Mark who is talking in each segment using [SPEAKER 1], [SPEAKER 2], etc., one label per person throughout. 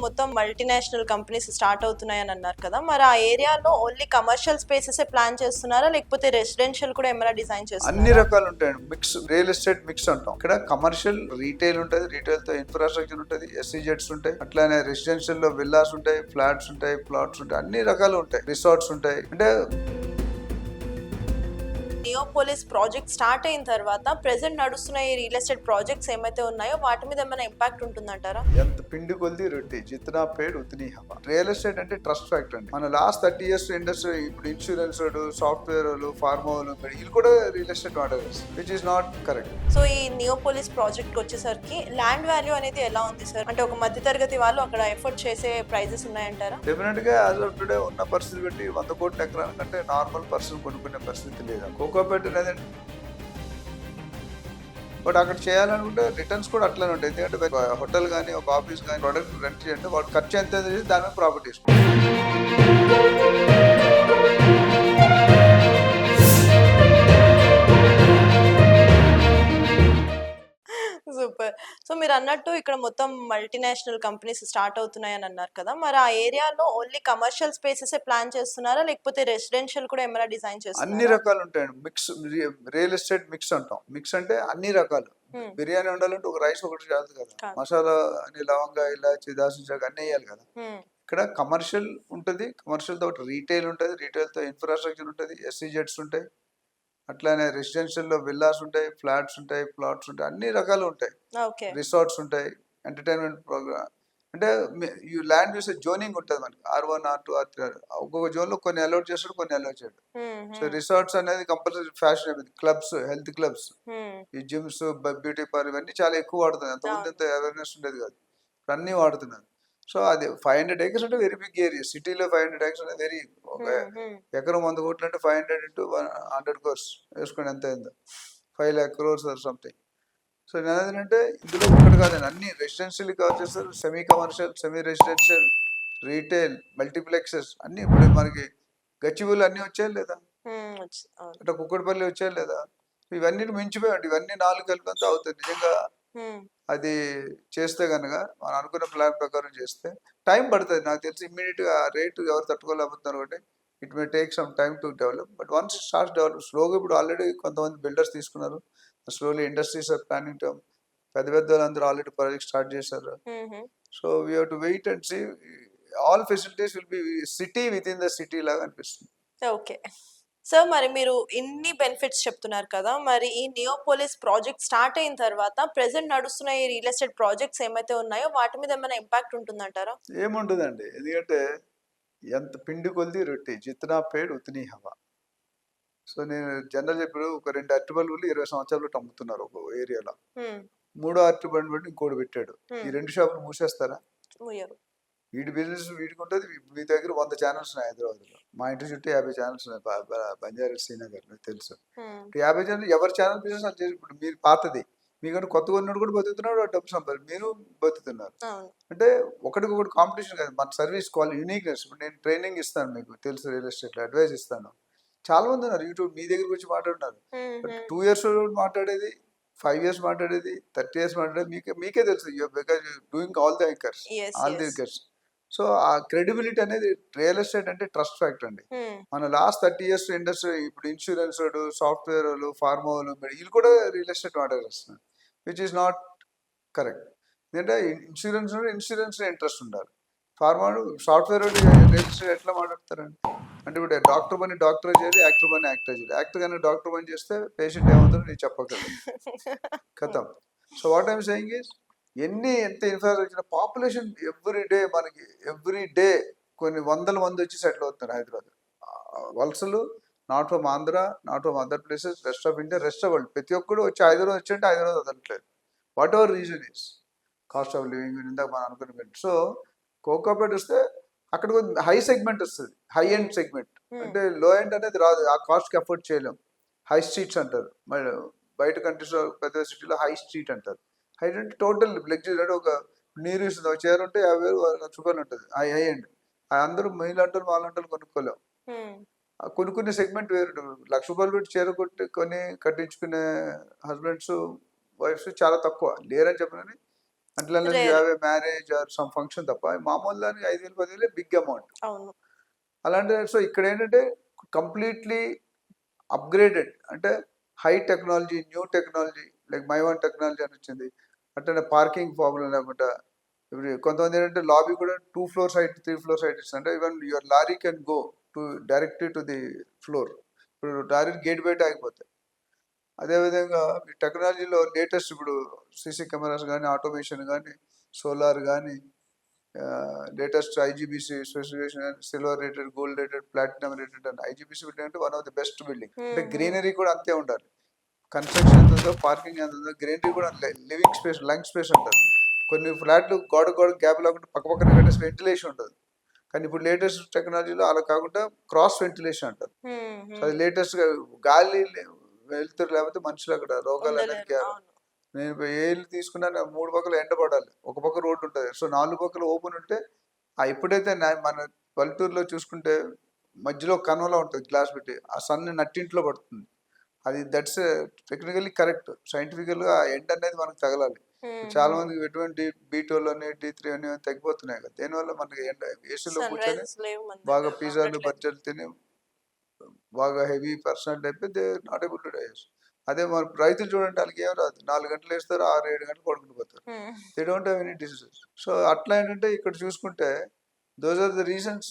[SPEAKER 1] మొత్తం multinational companies start అవుతున్నాయని అన్నారు కదా, మరి ఆ ఏరియాలో ఓన్లీ కమర్షియల్ స్పేసెస్ ప్లాన్ చేస్తున్నారా, లేకపోతే రెసిడెన్షియల్ కూడా ఏమైనా డిజైన్
[SPEAKER 2] అన్ని
[SPEAKER 1] చేస్తున్నారా?
[SPEAKER 2] రకాలు ఉంటాయండి. మిక్స్, రియల్ ఎస్టేట్ మిక్స్ అంటాం. ఇక్కడ కమర్షియల్, రీటైల్ ఉంటుంది, రీటైల్ తో ఇన్ఫ్రాస్ట్రక్చర్ ఉంటుంది, ఎస్సీజెట్స్ ఉంటాయి, అట్లానే రెసిడెన్షియల్ లో విల్లాస్ ఉంటాయి, ఫ్లాట్స్ ఉంటాయి, ప్లాట్స్ ఉంటాయి, అన్ని రకాలు ఉంటాయి, రిసార్ట్స్ ఉంటాయి. అంటే
[SPEAKER 1] నియోపోలిస్ ప్రాజెక్ట్ స్టార్ట్ అయిన తర్వాత ప్రెసెంట్ నడుస్తున్న ఈ రియల్ ఎస్టేట్ ప్రాజెక్ట్స్ ఏమైతే ఉన్నాయో వాటి మీద ఏమైనా ఇంపాక్ట్ ఉంటుందంటారా?
[SPEAKER 2] ఎంత పిండి కొద్ది రొట్టి, జిత్నా పేడ్ ఉత్నీ హవా. రియల్ ఎస్టేట్ అంటే ట్రస్ట్ ఫ్యాక్టర్ అండి. మన లాస్ట్ 30 years ఇండస్ట్రీ, ఇప్పుడు ఇన్సూరెన్స్ సాఫ్ట్వేర్ ఫార్మా వీళ్ళు కూడా రియల్ ఎస్టేట్ వాడారు, which is not correct.
[SPEAKER 1] So ఈ నియోపోలిస్ ప్రాజెక్ట్ వచ్చేసరికి ల్యాండ్ వాల్యూ అనేది ఎలా ఉంది సార్? అంటే ఒక మధ్య తరగతి వాళ్ళు అక్కడ ఎఫర్ట్ చేసే ప్రైజెస్ ఉన్నాయంటారా?
[SPEAKER 2] డెఫినెట్ గా యాజ్ ఆఫ్ టుడే ఉన్న పరిస్థితి బట్టి 100 కోట్ల ఎకరానికంటే నార్మల్ పర్సన్ కొనుక్కునే పరిస్థితి లేదు. కోకోపేట లేదండి, బట్ అక్కడ చేయాలనుకుంటే రిటర్న్స్ కూడా అట్లానే ఉంటాయి. ఎందుకంటే ఒక హోటల్ కానీ ఒక ఆఫీస్ కానీ ప్రొడక్ట్ రెంట్ చేయంటే వాడు ఖర్చు ఎంత చేసి దాని మీద ప్రాఫిట్ తీసుకుంటారు.
[SPEAKER 1] సూపర్. సో మీరు అన్నట్టు ఇక్కడ మొత్తం మల్టీనేషనల్ కంపెనీస్ స్టార్ట్ అవుతున్నాయని అన్నారు కదా, మరి ఆ ఏరియాలో ఓన్లీ కమర్షియల్ స్పేసెస్ ప్లాన్ చేస్తున్నారా, లేకపోతే రెసిడెన్షియల్ కూడా ఏమైనా డిజైన్
[SPEAKER 2] అన్ని
[SPEAKER 1] చేస్తున్నారా?
[SPEAKER 2] రకాలు ఉంటాయండి. మిక్స్, రియల్ ఎస్టేట్ మిక్స్ అంటాం. మిక్స్ అంటే అన్ని రకాలు. బిర్యానీ ఉండాలంటే ఒక రైస్ ఒకటి కాదు కదా,
[SPEAKER 1] కాదు.
[SPEAKER 2] మసాలా అని లవంగా, ఇలాచి, దాల్చిన చెక్క అన్ని వేయాలి కదా. ఇక్కడ కమర్షియల్ ఉంటుంది, కమర్షియల్ తో రీటైల్ ఉంటుంది, రీటైల్ తో ఇన్ఫ్రాస్ట్రక్చర్ ఉంటుంది, ఎస్సీజెట్స్ ఉంటాయి, అట్లానే రెసిడెన్షియల్ లో విల్లాస్ ఉంటాయి, ఫ్లాట్స్ ఉంటాయి, ప్లాట్స్ ఉంటాయి, అన్ని రకాలు ఉంటాయి,
[SPEAKER 1] ఓకే.
[SPEAKER 2] రిసార్ట్స్ ఉంటాయి, ఎంటర్టైన్మెంట్ ప్రోగ్రామ్. అంటే ఈ ల్యాండ్ చూసే జోనింగ్ ఉంటుంది మనకి, R1, R2, R3. ఒక్కొక్క జోన్ లో కొన్ని అలౌట్ చేస్తాడు, కొన్ని అలౌట్ చేయడు. సో రిసార్ట్స్ అనేది కంపల్సరీ ఫ్యాషన్ అయిపోయింది. క్లబ్స్, హెల్త్ క్లబ్స్, ఈ జిమ్స్, బ్యూటీ పార్లర్ ఇవన్నీ చాలా ఎక్కువ వాడుతున్నాయి. అంతకుముందు ఇంత అవేర్నెస్ ఉండేది కాదు, ఇప్పుడు అన్ని వాడుతున్నారు. సో అది 500 acres అంటే వెరీ బిగ్ ఏరియా. సిటీలో 500 acres అంటే వెరీ, ఒక ఎకరం 100 కోట్లు అంటే 500 into 100 crores వేసుకోండి ఎంత అయిందో, 5 lakh crores or something. So నేను ఏంటంటే ఇందులో ఒకటి కాదండి, అన్ని రెసిడెన్షియల్ కవర్ చేస్తారు, semi commercial, semi residential, retail, multiplexes అన్ని. ఇప్పుడు మనకి గచ్చిబౌలి అన్ని వచ్చాయి లేదా, అంటే కుక్కడపల్లి వచ్చాయి లేదా, ఇవన్నీ మించిపోయాడు. ఇవన్నీ 4 కలిపి అవుతుంది నిజంగా. అది చేస్తే కనుక మనం అనుకున్న ప్లాన్ ప్రకారం చేస్తే టైం పడుతుంది. నాకు తెలిసి ఇమ్మీడియట్ గా రేటు ఎవరు తట్టుకోలేకపోతున్నారు కాబట్టి it may take some time to develop, but once it starts develop స్లోగా. ఇప్పుడు ఆల్రెడీ కొంతమంది బిల్డర్స్ తీసుకున్నారు, slowly industries are planning to, పెద్ద పెద్ద వాళ్ళందరూ ఆల్రెడీ ప్రాజెక్ట్ స్టార్ట్ చేశారు. So we have to wait and see. All facilities will be city within the city లాగా అనిపిస్తుంది.
[SPEAKER 1] ఓకే సార్, మరి మీరు ఇన్ని బెనిఫిట్స్ చెప్తున్నారు కదా, మరి ఈ నియోపోలిస్ ప్రాజెక్ట్ స్టార్ట్ అయిన తర్వాత ప్రెసెంట్ నడుస్తున్న ఈ రియల్ ఎస్టేట్ ప్రాజెక్ట్స్ ఏమైతే ఉన్నాయో వాటి మీద ఏమైనా ఇంపాక్ట్ ఉంటుందంటారా?
[SPEAKER 2] ఏముంటుందండి, ఎందుకంటే ఎంత పిండి కొద్ది రొట్టి, జిత్నా పేడ్ ఉత్నీ హవా. సో నేను జనరల్ ఇప్పుడు ఒక 2 అరటిపళ్ళు 20 సంవత్సరాలు అమ్ముతున్నారు ఒక ఏరియాలో. 3వ అరటిపండు బట్టి ఇంకోటి పెట్టాడు. ఈ 2 షాపులు మూసేస్తారా? వీడి బిజినెస్ వీడికి ఉంటుంది. మీ దగ్గర 100 ఛానల్స్ ఉన్నాయి హైదరాబాద్లో, మా ఇంటి చుట్టూ 50 ఛానల్స్ ఉన్నాయి, బంజారా శ్రీనగర్, మీకు తెలుసు. 50 ఛానల్, ఎవరి ఛానల్ బిజినెస్ అని చేసి. ఇప్పుడు మీరు పాతది, మీకంటే కొత్తగా ఉన్నోడు కూడా బతుకుతున్నాడు, డబ్బు సంపాదించారు, మీరు బతుకుతున్నారు. అంటే ఒకటికొకటి కాంపిటీషన్ కాదు, మన సర్వీస్ క్వాలిటీ, యూనిక్నెస్. ఇప్పుడు నేను ట్రైనింగ్ ఇస్తాను, మీకు తెలుసు, రియల్ ఎస్టేట్లో అడ్వైస్ ఇస్తాను. చాలా మంది ఉన్నారు యూట్యూబ్ మీ దగ్గర వచ్చి మాట్లాడుతున్నారు. 2 years మాట్లాడేది, 5 years మాట్లాడేది, 30 years మాట్లాడేది మీకే తెలుసు, because doing all the anchors, all the anchors. So ఆ క్రెడిబిలిటీ అనేది, రియల్ ఎస్టేట్ అంటే ట్రస్ట్ ఫ్యాక్టర్ అండి. మన లాస్ట్ 30 years ఇండస్ట్రీ, ఇప్పుడు ఇన్సూరెన్స్ సాఫ్ట్వేర్ ఫార్మా వీళ్ళు కూడా రియల్ ఎస్టేట్ వాడేస్తున్నారు, విచ్ ఈస్ నాట్ కరెక్ట్. ఎందుకంటే ఇన్సూరెన్స్ ఇంట్రెస్ట్ ఉండాలి, ఫార్మా సాఫ్ట్వేర్ రియల్ ఎస్టేట్ ఎట్లా మాట్లాడతారండి. అంటే ఇప్పుడు డాక్టర్ పని డాక్టర్ చేయాలి, యాక్టర్ పని యాక్టర్ చేయాలి. యాక్టర్ కానీ డాక్టర్ పని చేస్తే పేషెంట్ ఏమవుతుందో నీకు చెప్పగలరు, కథం. So what I'm saying is, ఎంత ఇన్ఫ్రాస్ట్రక్చర్, పాపులేషన్ ఎవ్రీ డే కొన్ని వందల మంది వచ్చి సెటిల్ అవుతున్నారు హైదరాబాద్. వలసలు, not from Andhra, not from other places, rest of India, rest of world. ప్రతి ఒక్కరు వచ్చి హైదరాబాద్ వచ్చి హైదరాబాద్ వదలట్లేదు. Whatever reason is, cost of living ఇందాక మనం అనుకున్న. సో కోకాపేట వస్తే అక్కడ హై సెగ్మెంట్ వస్తుంది, హై ఎండ్ సెగ్మెంట్. అంటే లో ఎండ్ అనేది రాదు, ఆ కాస్ట్కి అఫోర్డ్ చేయలేం. హై స్ట్రీట్స్ అంటారు, మరి బయట కంట్రీస్లో పెద్ద సిటీలో హై స్ట్రీట్ అంటారు. హై అంటే టోటల్ లగ్జరీ, అంటే ఒక నీరు ఇస్తుంది, ఒక చీర ఉంటే 50,000 1,00,000 రూపాయలు ఉంటుంది, హై ఎండ్. అందరూ మహిళంటారు వాళ్ళంటారు కొనుక్కోలేం. కొనుక్కునే సెగ్మెంట్ వేరు. 1,00,000 రూపాయలు పెట్టి చీర కట్టించుకునే హస్బెండ్స్ వైఫ్స్ చాలా తక్కువ, లేరని చెప్పనని అట్లా
[SPEAKER 1] rare.
[SPEAKER 2] Have a marriage or sum function తప్ప మామూలు దానికి 5,000 10,000 బిగ్ అమౌంట్.
[SPEAKER 1] అవును.
[SPEAKER 2] అలాంటి సో ఇక్కడ ఏంటంటే కంప్లీట్లీ అప్గ్రేడెడ్ అంటే high technology, new technology, like my one technology అని వచ్చింది. అట్లనే పార్కింగ్ ప్రాబ్లం లేకుండా ఇప్పుడు కొంతమంది ఏంటంటే లాబీ కూడా 2 ఫ్లోర్స్ హైట్ 3 ఫ్లోర్స్ హైట్ ఇస్తుంది. అంటే even your lorry can go to direct to the floor. ఇప్పుడు డైరెక్ట్ గేట్ బయట ఆగిపోతాయి. అదేవిధంగా ఈ టెక్నాలజీలో లేటెస్ట్ ఇప్పుడు సీసీ కెమెరాస్ కానీ, ఆటోమేషన్ కానీ, సోలార్ కానీ, లేటెస్ట్ ఐజీబీసీ స్పెసిఫికేషన్ కానీ, silver rated, gold rated, platinum rated అని. ఐజీబీసీ బిల్డింగ్ అంటే one of the best building. అంటే గ్రీనరీ కూడా అంతే ఉండాలి. కన్స్ట్రక్షన్ ఎంత ఉందో, పార్కింగ్ ఎంత ఉందో, గ్రీనరీ కూడా లివింగ్ స్పేస్, లంగ్ స్పేస్ ఉంటుంది. కొన్ని ఫ్లాట్లు గోడ గ్యాప్ లేకుండా పక్క పక్కన కట్టేసి వెంటిలేషన్ ఉంటుంది. కానీ ఇప్పుడు లేటెస్ట్ టెక్నాలజీలో అలా కాకుండా క్రాస్ వెంటిలేషన్ అంటారు. సో అది లేటెస్ట్గా గాలి వెళ్తురు లేకపోతే మనుషులు అక్కడ రోగాలు అనేది
[SPEAKER 1] ఉండలేరు.
[SPEAKER 2] గ్యాప్.
[SPEAKER 1] అవును.
[SPEAKER 2] నేను ఏ ఇల్లు తీసుకున్నా 3 పక్కల ఎండ పడాలి, ఒక పక్క రోడ్డు ఉంటుంది. సో 4 పక్కల ఓపెన్ ఉంటే ఎప్పుడైతే మన పల్లెటూరులో చూసుకుంటే మధ్యలో కనువలా ఉంటుంది గ్లాస్ పెట్టి, ఆ సన్ నట్టింట్లో పడుతుంది. అది దట్స్ టెక్నికల్లీ కరెక్ట్. సైంటిఫికల్గా ఆ ఎండ అనేది మనకు తగలాలి. చాలా మందికి ఎటువంటి B12 అని D3 అని తగ్గిపోతున్నాయి కదా. దేనివల్ల మనకి ఎండ ఏసీలో
[SPEAKER 1] సన్
[SPEAKER 2] కూర్చొని
[SPEAKER 1] రైజెస్ లేవు మన
[SPEAKER 2] బాగా
[SPEAKER 1] దగ్గర.
[SPEAKER 2] పిజ్జాలు
[SPEAKER 1] ఉండట్లేదు.
[SPEAKER 2] బర్గర్లు తిని బాగా హెవీ పర్సనాలిటీ అయిపోయి they not able to digest. అదే మన రైతులు చూడండి, వాళ్ళకి ఏం రాదు, 4 గంటలు వేస్తారు, 6-7 గంటలు పడుకుని పోతారు. They don't have any diseases. So అట్లా ఏంటంటే ఇక్కడ చూసుకుంటే those are the reasons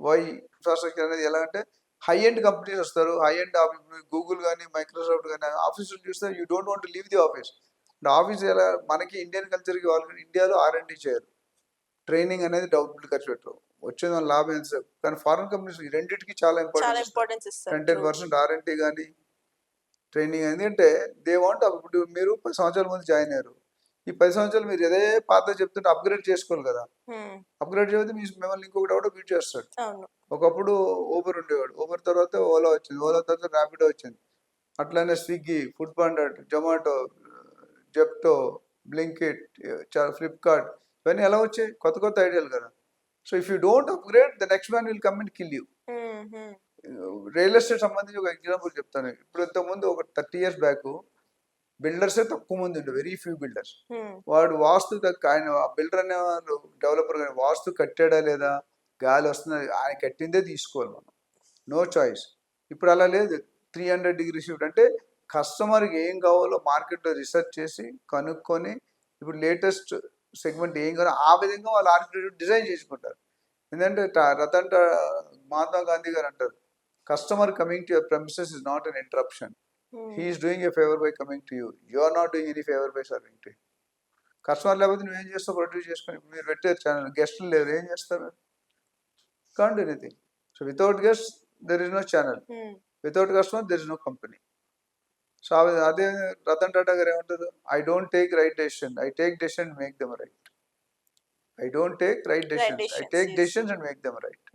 [SPEAKER 2] why infrastructure అనేది. ఎలా అంటే హై ఎండ్ కంపెనీస్ వస్తారు, హై ఎండ్ గూగుల్ కానీ, మైక్రోసాఫ్ట్ కానీ ఆఫీసులు చూస్తే you don't want leave the office. అంటే ఆఫీస్ ఎలా మనకి ఇండియన్ కల్చర్కి వాళ్ళు ఇండియాలో R&D చేయరు, ట్రైనింగ్ అనేది డబ్బులు ఖర్చు పెట్టరు, వచ్చేది మన లాభం ఎంత. కానీ ఫారిన్ కంపెనీస్ ఈ రెండింటికి చాలా
[SPEAKER 1] చాలా
[SPEAKER 2] ఇంపార్టెన్స్ ఇస్తారు.
[SPEAKER 1] ఇంపార్టెన్స్ ఇస్తారు.
[SPEAKER 2] 10% R&D కానీ ట్రైనింగ్. ఎందుకంటే దే వాంట్. ఇప్పుడు మీరు 10 సంవత్సరాల ముందు జాయిన్ అయ్యారు, ఈ 10 సంవత్సరాలు మీరు ఏదే పాత చెప్తుంటే అప్గ్రేడ్ చేసుకోవాలి కదా. అప్గ్రేడ్ చేస్తే మిమ్మల్ని ఇంకొకటి ఎవడో బీట్ చేస్తాడు.
[SPEAKER 1] అవును.
[SPEAKER 2] ఒకప్పుడు ఊబర్ ఉండేవాడు, ఊబర్ తర్వాత ఓలా వచ్చింది, ఓలా తర్వాత ర్యాపిడో వచ్చింది, అట్లానే Swiggy, food panda, Zomato, Zepto, Blinkit, Flipkart, ఇవన్నీ ఎలా వచ్చాయి? కొత్త కొత్త ఐడియాలు కదా. So if you don't upgrade the next man will come and kill you. Real estate సంబంధించి ఒక ఎగ్జాంపుల్ చెప్తాను. ఇప్పుడు ఇంతకుముందు ఒక 30 years బ్యాక్ బిల్డర్సే తక్కువ మంది ఉండే, వెరీ ఫ్యూ బిల్డర్స్. వాడు వాస్తు ఆయన బిల్డర్ అనే వాళ్ళు డెవలపర్ కానీ వాస్తు కట్టాడా లేదా, గాలి వస్తుంది, ఆయన కట్టిందే తీసుకోవాలి మనం, నో చాయిస్. ఇప్పుడు అలా లేదు. 300 degree షిఫ్ట్ అంటే కస్టమర్కి ఏం కావాలో మార్కెట్లో రీసెర్చ్ చేసి కనుక్కొని ఇప్పుడు లేటెస్ట్ సెగ్మెంట్ ఏం కావాలో ఆ విధంగా వాళ్ళు ఆర్కిటెక్ట్ డిజైన్ చేసుకుంటారు. ఎందుకంటే రతన్ మహాత్మా గాంధీ గారు అంటారు, customer coming to your premises is not an interruption. He is doing a favor by coming to you. You are not doing any favor by serving to him. Customer లేకపోతే నువ్వేం చేస్తావు? Produce చేసుకొని మీరు పెట్టారు ఛానల్, గెస్ట్లు లేరు, ఏం చేస్తారు? Can't anything. So without guest there is no channel, without customer there is no company. So అదే రతన్ టాటా గారు ఏమంటారు, I don't take right decision, I take decision make them right. I don't take right decisions, I take decisions and make them right.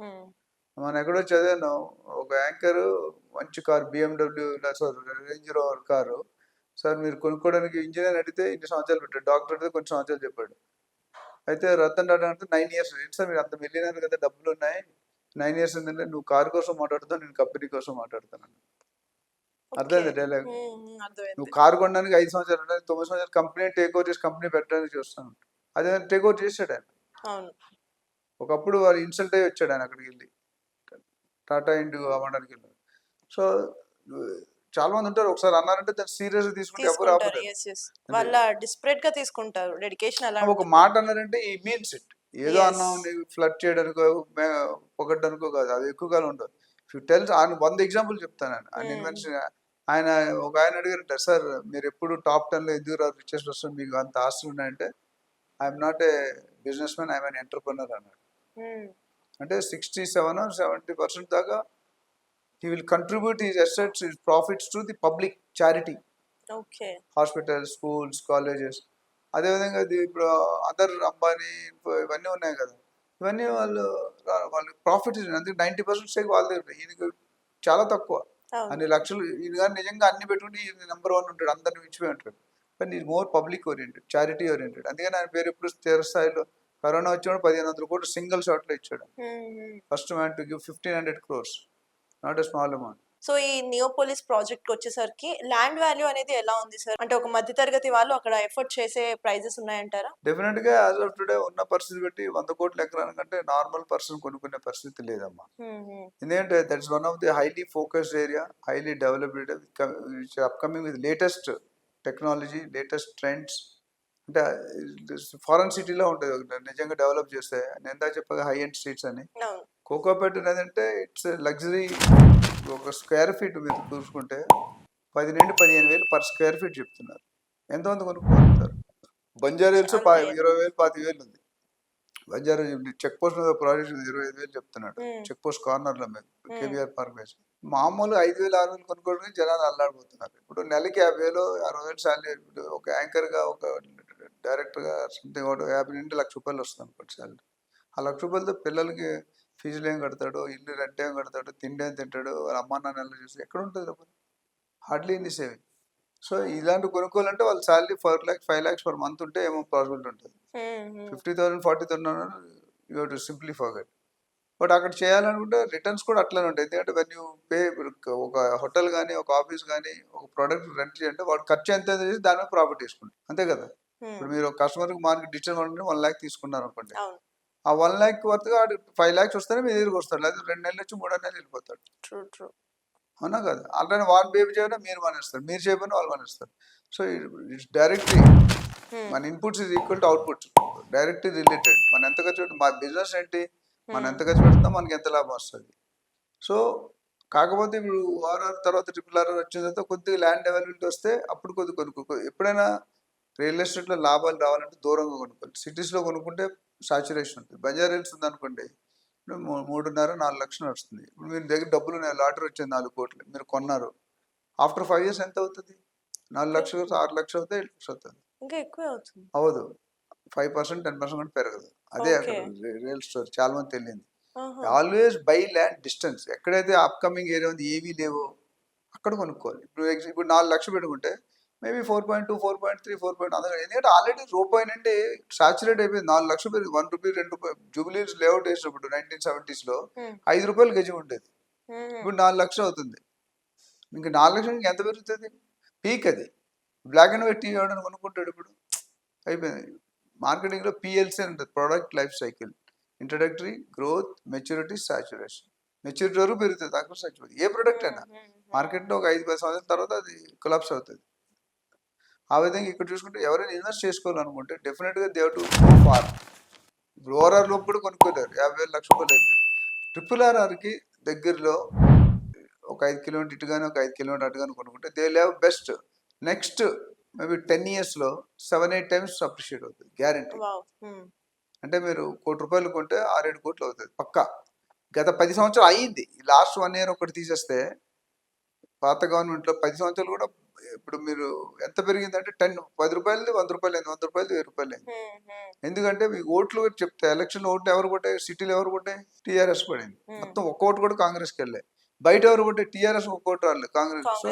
[SPEAKER 2] మనం ఎక్కడో చదివాను, ఒక anchor మంచి car BMW Range Rover car, sir మీరు కొనుక్కోవడానికి ఇంజనీర్ అడిగితే ఇన్ని సంవత్సరాలు పెట్టాడు, డాక్టర్ అడిగితే కొన్ని సంవత్సరాలు చెప్పాడు. అయితే రతన్ టాటా అంటే 9 years. ఏంటి సార్ మీరు అంత మిలియనర్ కదా, డబ్బులు ఉన్నాయి, 9 years ఏంటంటే నువ్వు కారు కోసం మాట్లాడుతావు, నేను కంపెనీ కోసం మాట్లాడుతాను. అర్థమైంది డైలాగ్. నువ్వు కారు కొనడానికి 5 సంవత్సరాలు ఉండాలి, 9 సంవత్సరాలు కంపెనీ టేక్ ఓవర్ చేసి కంపెనీ పెట్టడానికి చూస్తాను. అదే టేక్ ఓవర్ చేసాడు ఆయన. ఒకప్పుడు వాళ్ళు ఇన్సల్ట్ అయ్యి వచ్చాడు ఆయన అక్కడికి వెళ్ళి, టాటా ఇండిగో అవ్వడానికి వెళ్ళారు. సో చాలా మంది ఉంటారు, ఒకసారి అన్నారంటే దాన్ని సీరియస్ గా తీసుకుంటే ఎవరు ఆపరు.
[SPEAKER 1] వాళ్ళ డిస్పరేట్ గా తీసుకుంటారు, డెడికేషన్ అలా.
[SPEAKER 2] ఒక మాట అన్నారంటే ఈ మీన్స్ ఇట్. ఏదో అన్నాం ఫ్లడ్ చేయడానికో పొగడ్డానికో కాదు, అది ఎక్కువ కాలం ఉండదు. ఇఫ్ యూ టెల్స్, ఆయన 100 examples చెప్తాను. ఆయన ఇన్వెన్షన్. ఆయన ఒక ఆయన అడిగారంట, సార్ మీరు ఎప్పుడు టాప్ 10 లో ఎందుకు రాదు, రిచెస్ట్ పర్సన్, మీకు అంత ఆస్తులు ఉన్నాయంటే, I'm not a business man, I'm an entrepreneur అన్నాడు. అంటే 67 or 70% దాకా he will contribute his assets, his profits to the public charity.
[SPEAKER 1] Okay.
[SPEAKER 2] Hospitals, schools, colleges. అదేవిధంగా ఇప్పుడు అదర్ అంబానీ ఇవన్నీ ఉన్నాయి కదా, ఇవన్నీ వాళ్ళు ప్రాఫిట్ అందుకే 90% స్టేక్ వాళ్ళ దగ్గర. ఈయనకి చాలా తక్కువ, అన్ని లక్షలు. ఈయన కానీ నిజంగా అన్ని పెట్టుకుంటే ఈయన నెంబర్ 1 ఉంటాడు, అందరిని మించిపోయి ఉంటాడు. కానీ ఇది more public oriented, charity oriented. అందుకని ఆయన పేరు ఎప్పుడు స్థిరస్థాయిలో. కరోనా వచ్చినప్పుడు 1500 కోట్లు సింగిల్ షాట్ లో ఇచ్చాడు. First man to give 1500 crores, not a small amount.
[SPEAKER 1] So ఈ నియోపోలిస్ ప్రాజెక్ట్ వచ్చేసరికి ల్యాండ్ వాల్యూ అనేది ఎలా ఉంది సార్? అంటే ఒక మధ్య తరగతి వాళ్ళు అక్కడ ఎఫర్ట్ చేసే ప్రైజెస్ ఉన్నాయంటారా?
[SPEAKER 2] డెఫినెట్‌గా యాజ్ ఆఫ్ టుడే ఉన్న పరిస్థితి బట్టి 100 కోట్ల ఎకరానికంటే నార్మల్ పర్సన్ కొనుక్కునే పరిస్థితి లేదమ్మా. ఎందుకంటే that is one of the highly focused area, highly developed area which upcoming with latest technology, latest trends. అంటే ఫారెన్ సిటీలో ఉంటుంది నిజంగా డెవలప్ చేస్తే. నేను ఇందాక చెప్పగా హై ఎండ్ స్ట్రీట్స్ అని.
[SPEAKER 1] అవును.
[SPEAKER 2] కోకాపేట ఏంటంటే ఇట్స్ లగ్జరీ. ఒక స్క్వేర్ ఫీట్ మీద చూసుకుంటే 10 నుండి 15,000 పర్ స్క్వేర్ ఫీట్ చెప్తున్నారు. ఎంతమంది కొనుక్కోగలుగుతారు? బంజారా హిల్స్
[SPEAKER 1] చాలా రేర్.
[SPEAKER 2] 20,000 25,000 ఉంది. బంజారా చెక్ పోస్ట్ మీద ప్రాజెక్ట్ 25,000 చెప్తున్నాడు. చెక్ పోస్ట్ కార్నర్లో మీద కేబీఆర్ పార్క్ వేసి మామూలు 5,000 6,000 కొనుక్కోవడానికి జనాలు అల్లాడిపోతున్నారు. ఇప్పుడు నెలకి 50,000 60,000 శాలరీ. ఇప్పుడు ఒక యాంకర్గా ఒక డైరెక్టర్గా సంథింగ్ ఒకటి 50 నుండి ₹1,00,000 వస్తుంది అనుకోండి శాలరీ. ఆ ₹1,00,000తో పిల్లలకి ఫీజులు ఏం కడతాడు, ఇల్లు రెంట్ ఏం కడతాడు, తిండి ఏం తింటాడు, వాళ్ళ అమ్మా నాన్న ఎలా చూసి ఎక్కడ ఉంటుంది డబ్బులు? Hardly in the saving. So ఇలాంటి కొనుక్కోవాలంటే వాళ్ళ salary 4 lakhs 5 lakhs per month ఉంటే ఏమో పాసిబిలిటీ ఉంటుంది. 50,000 40,000 you have to simply forget. But అక్కడ చేయాలనుకుంటే రిటర్న్స్ కూడా అట్లనే ఉంటాయి. ఎందుకంటే వెన్ యూ పే ఒక హోటల్ కానీ ఒక ఆఫీస్ కానీ ఒక ప్రోడక్ట్ రెంట్ చేయంటే వాడు ఖర్చు ఎంత చేసి దాని మీద ప్రాఫిట్ తీసుకుంటారు. అంతే కదా. ఇప్పుడు మీరు ఒక కస్టమర్కి మార్కెట్ డిజిటల్ మార్కెట్ 1 lakh తీసుకున్నారు అనుకోండి. ఆ 1 lakh వర్త్గా 5 lakhs వస్తేనే మీ దగ్గరికి వస్తాడు. లేదా 2 నెలలు వచ్చి 3 నెలలు వెళ్ళిపోతాడు.
[SPEAKER 1] ట్రూ.
[SPEAKER 2] అవునా కదా. అలానే వాళ్ళు బేబీ చేయడం మీరు మానేస్తారు, మీరు చేయబోయినా వాళ్ళు మానేస్తారు. సో ఇట్స్ డైరెక్ట్లీ మన inputs is equal to outputs, directly related. మనం ఎంత ఖర్చు పెడతాం, మా బిజినెస్ ఏంటి, మనం ఎంత ఖర్చు పెడుతున్నాం మనకి ఎంత లాభం వస్తుంది. సో కాకపోతే ఇప్పుడు ఆర్ఆర్ తర్వాత RRR వచ్చిన తర్వాత కొద్దిగా ల్యాండ్ అవైలబిలిటీ వస్తే అప్పుడు కొనుక్కో. ఎప్పుడైనా రియల్ ఎస్టేట్లో లాభాలు రావాలంటే దూరంగా కొనుక్కోవాలి. సిటీస్లో కొనుక్కుంటే సాచురేషన్ ఉంటుంది. బంజారా హిల్స్ ఉందనుకోండి, 3.5-4 లక్షలు వస్తుంది. ఇప్పుడు మీరు దగ్గర డబ్బులు ఉన్నాయి, లాటరీ వచ్చింది 4 కోట్లు, మీరు కొన్నారు. ఆఫ్టర్ 5 years ఎంత అవుతుంది? 4 లక్షలు 6 లక్షలు అవుతాయి, 7 లక్షలు అవుతుంది.
[SPEAKER 1] ఇంకా ఎక్కువే అవుతుంది.
[SPEAKER 2] అవదు. 5% 10% కూడా పెరగదు. అదే అక్కడ రియల్ స్టోరీ. చాలా మంది తెలియదు. Always by land distance. ఎక్కడైతే అప్కమింగ్ ఏరియా ఉంది ఏవీ లేవో అక్కడ కొనుక్కోవాలి. ఇప్పుడు 4 లక్షలు పెట్టుకుంటే మేబీ 4.2 4.3 4. ఎందుకంటే ఆల్రెడీ రూపాయి నుండి సాచురేట్ అయిపోయింది. 4 లక్షలు పెరిగింది. ₹1 ₹2 జూబిలీస్ లేఅవుట్ వేసినప్పుడు 1970s ₹5 గజం ఉండేది. ఇప్పుడు 4 లక్షలు అవుతుంది. ఇంకా 4 లక్షలు ఎంత పెరుగుతుంది? పీక్ అది. బ్లాక్ అండ్ వైట్ టీవీ ఎవడని కొనుక్కుంటాడు ఇప్పుడు? అయిపోయింది. మార్కెటింగ్లో PLC అని ఉంటుంది, product life cycle. Introductory, growth, maturity, saturation. Maturity వరకు పెరుగుతుంది, అక్కడ చచ్చిపోతుంది. ఏ ప్రోడక్ట్ అయినా మార్కెట్లో ఒక 5-10 సంవత్సరాల తర్వాత అది కొలాప్స్ అవుతుంది. ఆ విధంగా ఇక్కడ చూసుకుంటే ఎవరైనా ఇన్వెస్ట్ చేసుకోవాలనుకుంటే డెఫినెట్గా they have to go far. ఇప్పుడు ఓఆర్ఆర్లో కూడా కొనుక్కోలేరు, 50,000 లక్ష రూపాయలు అయిపోయింది. RRRకి దగ్గరలో ఒక 5 కిలోమీటర్ ఇటు కానీ ఒక 5 కిలోమీటర్ అటు కానీ కొనుక్కుంటే దే ల్యావ్ బెస్ట్. నెక్స్ట్ మేబీ 10 yearsలో 7-8 times అప్రిషియేట్ అవుతుంది, గ్యారంటీ. అంటే మీరు ₹1,00,00,000 కొంటే 6-7 కోట్లు అవుతుంది పక్కా. గత 10 సంవత్సరాలు అయ్యింది. లాస్ట్ 1 year ఒకటి తీసేస్తే పాత గవర్నమెంట్లో 10 సంవత్సరాలు కూడా ఇప్పుడు మీరు ఎంత పెరిగిందంటే ₹10 ₹10 ₹100 ₹100 ₹1000 ఎందుకంటే మీ ఓట్లు చెప్తే ఎలక్షన్ ఓట్లు ఎవరు కొట్టాయి, సిటీలో ఎవరు కొట్టాయి? TRS పడింది. మొత్తం ఒక్క ఓటు కూడా కాంగ్రెస్కి వెళ్ళాయి. బయట ఎవరు కొట్టాయి? TRS ఒక్క ఓటు రాలేదు, Congress. So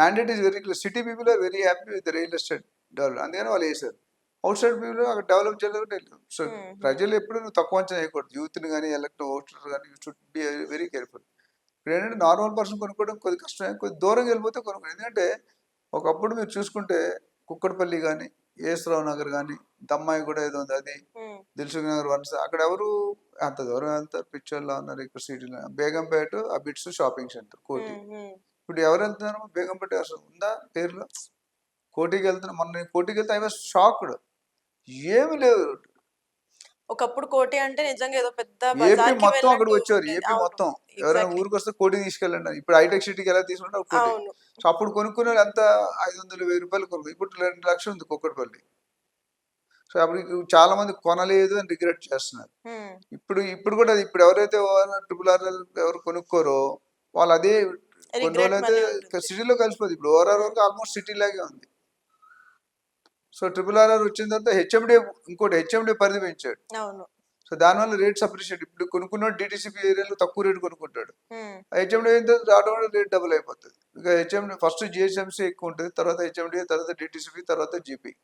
[SPEAKER 2] mandate is very clear. City people are very happy with real estate develop, అందుకని వాళ్ళు వేసారు. అవుట్ సైడ్ పీపుల్ అక్కడ డెవలప్ చేయలేదు. సో ప్రజలు ఎప్పుడు నువ్వు తక్కువ అంచనా వేయకూడదు. యూత్ని కానీ ఎలక్ట్ ఓటర్స్ కానీ you should be very careful. ఇప్పుడు ఏంటంటే నార్మల్ పర్సన్ కొనుక్కోవడం కొద్ది కష్టమే, కొద్ది దూరంగా వెళ్ళిపోతే కొనుక్కోండి. ఎందుకంటే ఒకప్పుడు మీరు చూసుకుంటే కుక్కడపల్లి కానీ, ఏఎస్రావు నగర్ కానీ, దమ్మాయి కూడా ఏదో ఉంది, అది దిల్సుఖ్ నగర్ వన్స్, అక్కడ ఎవరు అంత దూరం వెళ్తారు? పిక్చర్లో ఉన్నారు ఇక్కడ సిటీలో. బేగంపేట అబిట్స్ షాపింగ్ సెంటర్, కోటి. ఇప్పుడు ఎవరు వెళ్తున్నారు బేగంపేట? అసలు ఉందా పేరులో? కోటికి వెళ్తున్నా. మొన్న నేను కోటికి వెళ్తే ఐ వాజ్ షాక్డ్. ఏమి లేవు.
[SPEAKER 1] ఒకప్పుడు కోటి అంటే నిజంగా ఏదో పెద్ద
[SPEAKER 2] ఏపీ మొత్తం అక్కడికి వచ్చారు. ఏపీ మొత్తం ఎవరైనా ఊరికి వస్తే కోటి తీసుకెళ్ళండి. ఇప్పుడు హైటెక్ సిటీకి ఎలా తీసుకుంటారు కోటి. సో అప్పుడు కొనుక్కునే వాళ్ళు ఎంత 500,000 కొనుక్కు. ఇప్పుడు 2 లక్షలు ఉంది కుక్కడపల్లి. సో అప్పుడు చాలా మంది కొనలేదు అని రిగ్రెట్ చేస్తున్నారు. ఇప్పుడు కూడా ఇప్పుడు ఎవరైతే RRR ఎవరు కొనుక్కోరో వాళ్ళు అదే కొన్ని రోజులు అయితే సిటీలో కలిసిపోతుంది. ఇప్పుడు ఓఆర్ఆర్ వరకు ఆల్మోస్ట్ సిటీ లాగే ఉంది. సో RRR వచ్చిన తర్వాత హెచ్ఎండి ఇంకోటి హెచ్ఎండి పరిధి పెంచాడు. సో దానివల్ల రేట్స్ అప్రిషియేట్. ఇప్పుడు కొనుక్కున్నాడు DTCP ఏరియాలో తక్కువ రేటు కొనుక్కుంటాడు. హెచ్ఎండి అయిన తర్వాత ఆటోమేటిక్ రేట్ డబుల్ అయిపోతుంది. ఇక హెచ్ఎండి ఫస్ట్ GHMC ఎక్కువ ఉంటుంది, తర్వాత హెచ్ఎండి, తర్వాత DTCP, తర్వాత GP.